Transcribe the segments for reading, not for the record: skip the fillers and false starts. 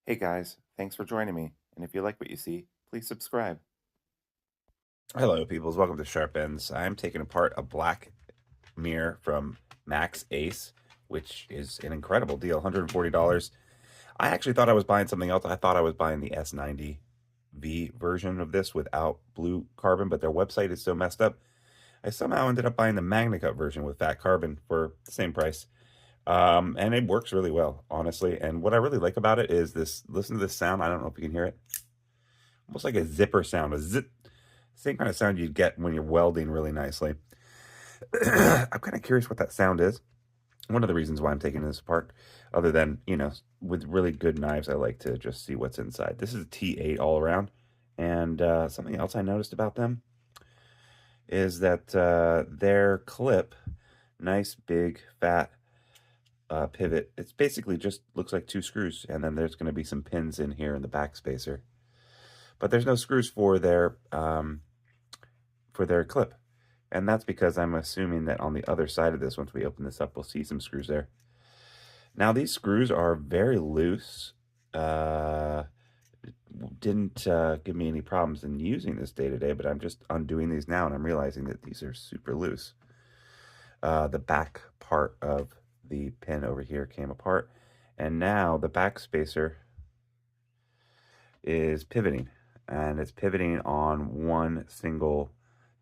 Hey guys, thanks for joining me. And if you like what you see, please subscribe. Hello, peoples. Welcome to Sharp Ends. I'm taking apart a black mirror from Maxace, which is an incredible deal, $140. I actually thought I was buying something else. I thought I was buying the S90V version of this without blue carbon, but their website is so messed up. I somehow ended up buying the MagnaCut version with fat carbon for the same price. And it works really well, honestly. And what I really like about it is this, listen to this sound. I don't know if you can hear it. Almost like a zipper sound, a zip. Same kind of sound you'd get when you're welding really nicely. I'm kind of curious what that sound is. One of the reasons why I'm taking this apart, other than, with really good knives, I like to just see what's inside. This is a T8 all around. And something else I noticed about them is that their clip, nice, big, fat pivot, it's basically just looks like two screws. And then there's going to be some pins in here in the back spacer. But there's no screws for their clip. And that's because I'm assuming that on the other side of this, once we open this up, we'll see some screws there. Now, these screws are very loose. Didn't give me any problems in using this day to day, but I'm just undoing these now, and I'm realizing that these are super loose. The back part of the pin over here came apart, and now the back spacer is pivoting, and it's pivoting on one single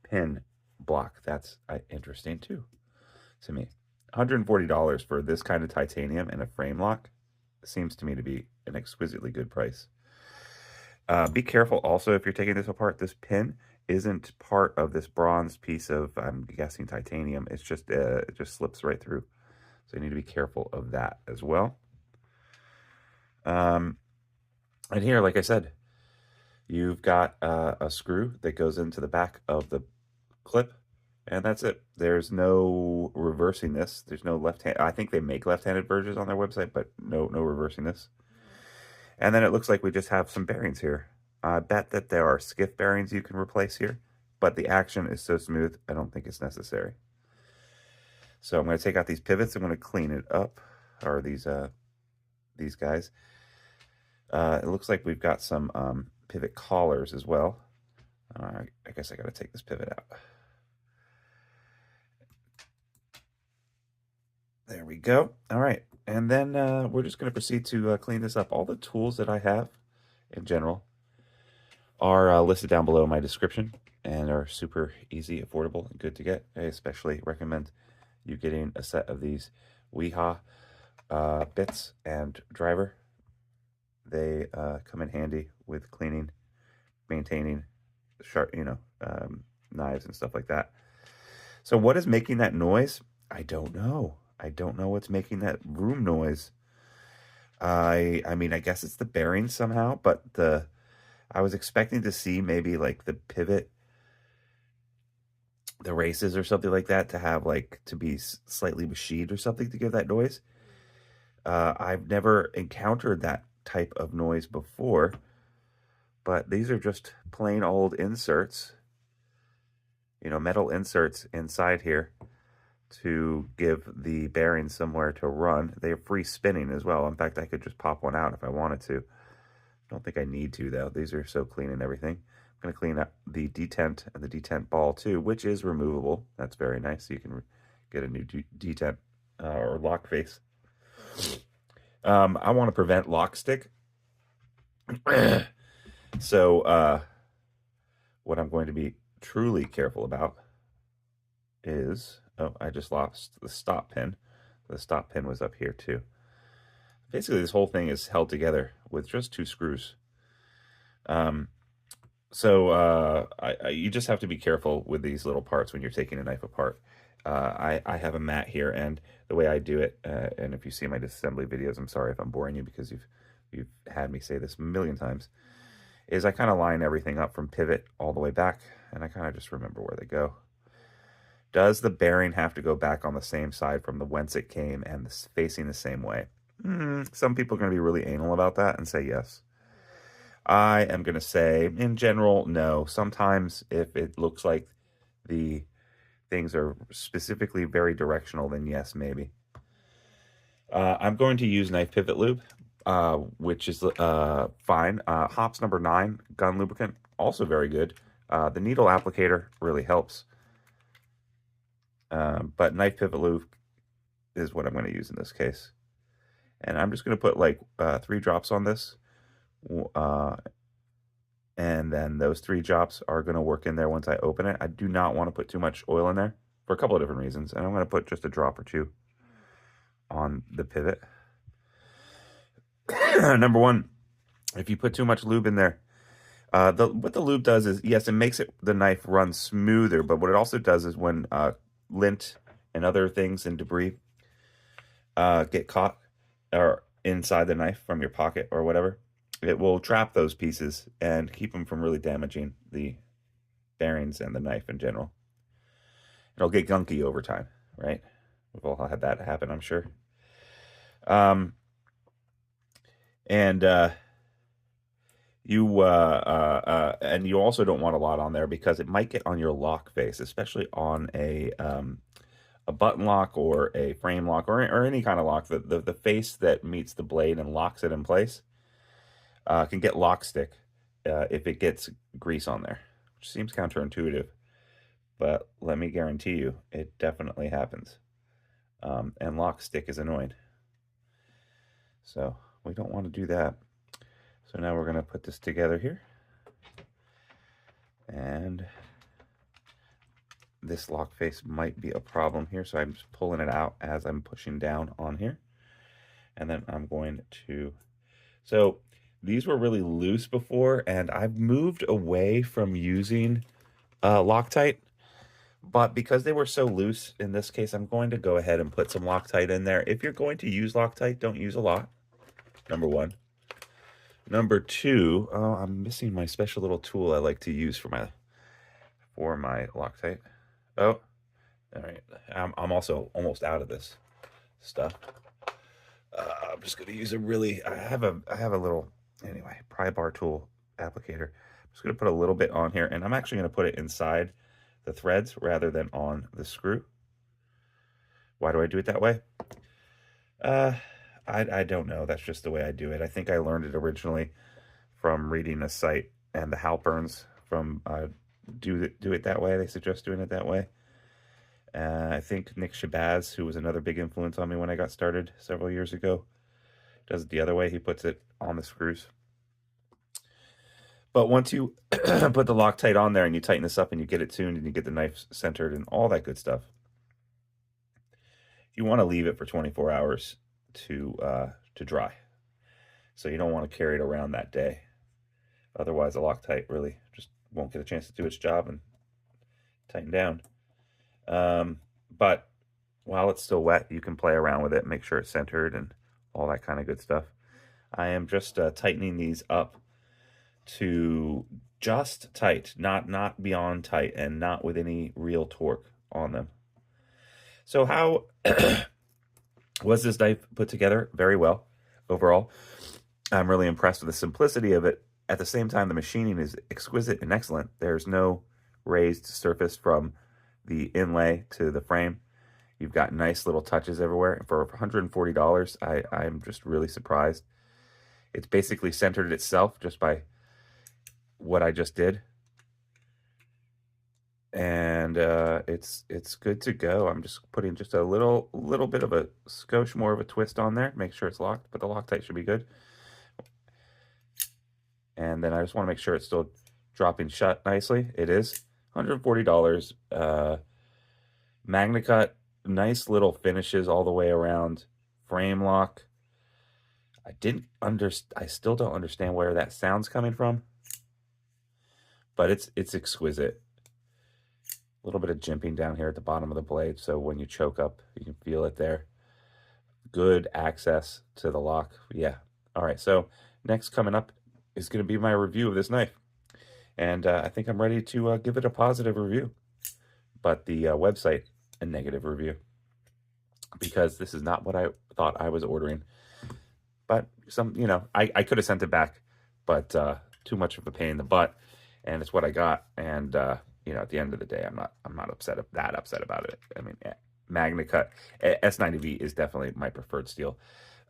pin block. That's interesting too to me. $140 for this kind of titanium and a frame lock seems to me to be an exquisitely good price. Be careful also if you're taking this apart. This pin isn't part of this bronze piece of, I'm guessing, titanium. It's just it just slips right through. So you need to be careful of that as well. And here, like I said, you've got a screw that goes into the back of the clip, and that's it. There's no reversing this. There's no left-hand. I think they make left-handed versions on their website, but no reversing this. And then it looks like we just have some bearings here. I bet that there are skiff bearings you can replace here, but the action is so smooth, I don't think it's necessary. So I'm going to take out these pivots. I'm going to clean it up, or these guys. It looks like we've got some pivot collars as well. I guess I got to take this pivot out. There we go. All right. And then we're just going to proceed to clean this up. All the tools that I have in general are listed down below in my description and are super easy, affordable, and good to get. I especially recommend you getting a set of these Weha bits and driver. They come in handy with cleaning, maintaining sharp, knives and stuff like that. So what is making that noise? I don't know. I don't know what's making that room noise. I mean, I guess it's the bearings somehow, but I was expecting to see maybe like the pivot, the races or something like that to have like to be slightly machined or something to give that noise. I've never encountered that type of noise before, but these are just plain old inserts, metal inserts inside here to give the bearings somewhere to run. They're free spinning as well. In fact, I could just pop one out if I wanted to. Don't think I need to, though. These are so clean and everything. I'm going to clean up the detent and the detent ball, too, which is removable. That's very nice. So you can get a new detent or lock face. I want to prevent lock stick. So what I'm going to be truly careful about is, oh, I just lost the stop pin. The stop pin was up here too. Basically, this whole thing is held together with just two screws. So you just have to be careful with these little parts when you're taking a knife apart. I have a mat here, and the way I do it, and if you see my disassembly videos, I'm sorry if I'm boring you because you've had me say this a million times, is I kind of line everything up from pivot all the way back, and I kind of just remember where they go. Does the bearing have to go back on the same side from the whence it came and facing the same way? Some people are going to be really anal about that and say yes. I am going to say, in general, no. Sometimes if it looks like the things are specifically very directional, then yes, maybe. I'm going to use knife pivot lube. which is fine. Hops number 9, gun lubricant, also very good. The needle applicator really helps. But knife pivot lube is what I'm going to use in this case. And I'm just going to put like 3 drops on this. And then those 3 drops are going to work in there once I open it. I do not want to put too much oil in there for a couple of different reasons. And I'm going to put just a drop or 2 on the pivot. Number 1, if you put too much lube in there, what the lube does is, yes, it makes the knife run smoother, but what it also does is when lint and other things and debris get caught or inside the knife from your pocket or whatever, it will trap those pieces and keep them from really damaging the bearings and the knife in general. It'll get gunky over time, right? We've all had that happen, I'm sure. And you also don't want a lot on there because it might get on your lock face, especially on a button lock or a frame lock or any kind of lock. The face that meets the blade and locks it in place can get lock stick if it gets grease on there, which seems counterintuitive, but let me guarantee you it definitely happens. And lock stick is annoying, so we don't want to do that. So now we're going to put this together here, and this lock face might be a problem here, so I'm just pulling it out as I'm pushing down on here. And then I'm going to, so these were really loose before, and I've moved away from using Loctite, but because they were so loose in this case, I'm going to go ahead and put some Loctite in there. If you're going to use Loctite, don't use a lot, number 1. Number 2, oh, I'm missing my special little tool I like to use for my Loctite. Oh, all right. I'm also almost out of this stuff. I'm just going to use I have a little, anyway, pry bar tool applicator. I'm just going to put a little bit on here, and I'm actually going to put it inside the threads rather than on the screw. Why do I do it that way? I don't know. That's just the way I do it. I think I learned it originally from reading a site, and the Halperns from do it that way. They suggest doing it that way. I think Nick Shabazz, who was another big influence on me when I got started several years ago, does it the other way. He puts it on the screws. But once you put the Loctite on there and you tighten this up and you get it tuned and you get the knife centered and all that good stuff, you want to leave it for 24 hours to dry. So you don't want to carry it around that day. Otherwise, the Loctite really just won't get a chance to do its job and tighten down. But while it's still wet, you can play around with it, make sure it's centered and all that kind of good stuff. I am just tightening these up to just tight, not beyond tight, and not with any real torque on them. So how was this knife put together? Very well overall. I'm really impressed with the simplicity of it. At the same time, the machining is exquisite and excellent. There's no raised surface from the inlay to the frame. You've got nice little touches everywhere. And for $140, I'm just really surprised. It's basically centered itself just by what I just did. And it's good to go. I'm just putting just a little bit of a skosh more of a twist on there, make sure it's locked, but the Loctite should be good. And then I just want to make sure it's still dropping shut nicely. It is. $140. MagnaCut, nice little finishes all the way around. Frame lock. I still don't understand where that sound's coming from, but it's exquisite. A little bit of jimping down here at the bottom of the blade, so when you choke up, you can feel it there. Good access to the lock. Yeah. All right, so next coming up is going to be my review of this knife. And I think I'm ready to give it a positive review. But the website, a negative review. Because this is not what I thought I was ordering. But I could have sent it back, but too much of a pain in the butt. And it's what I got. And at the end of the day, I'm not that upset about it. I mean, MagnaCut S90V is definitely my preferred steel.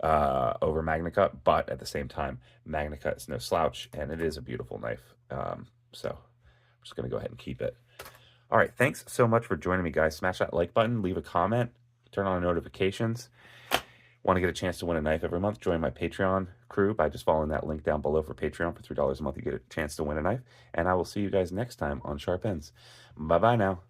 over MagnaCut, but at the same time, MagnaCut is no slouch, and it is a beautiful knife. So I'm just going to go ahead and keep it. All right, thanks so much for joining me, guys. Smash that like button, leave a comment, turn on notifications. Want to get a chance to win a knife every month? Join my Patreon crew by just following that link down below for Patreon. For $3 a month, you get a chance to win a knife. And I will see you guys next time on Sharp Ends. Bye-bye now.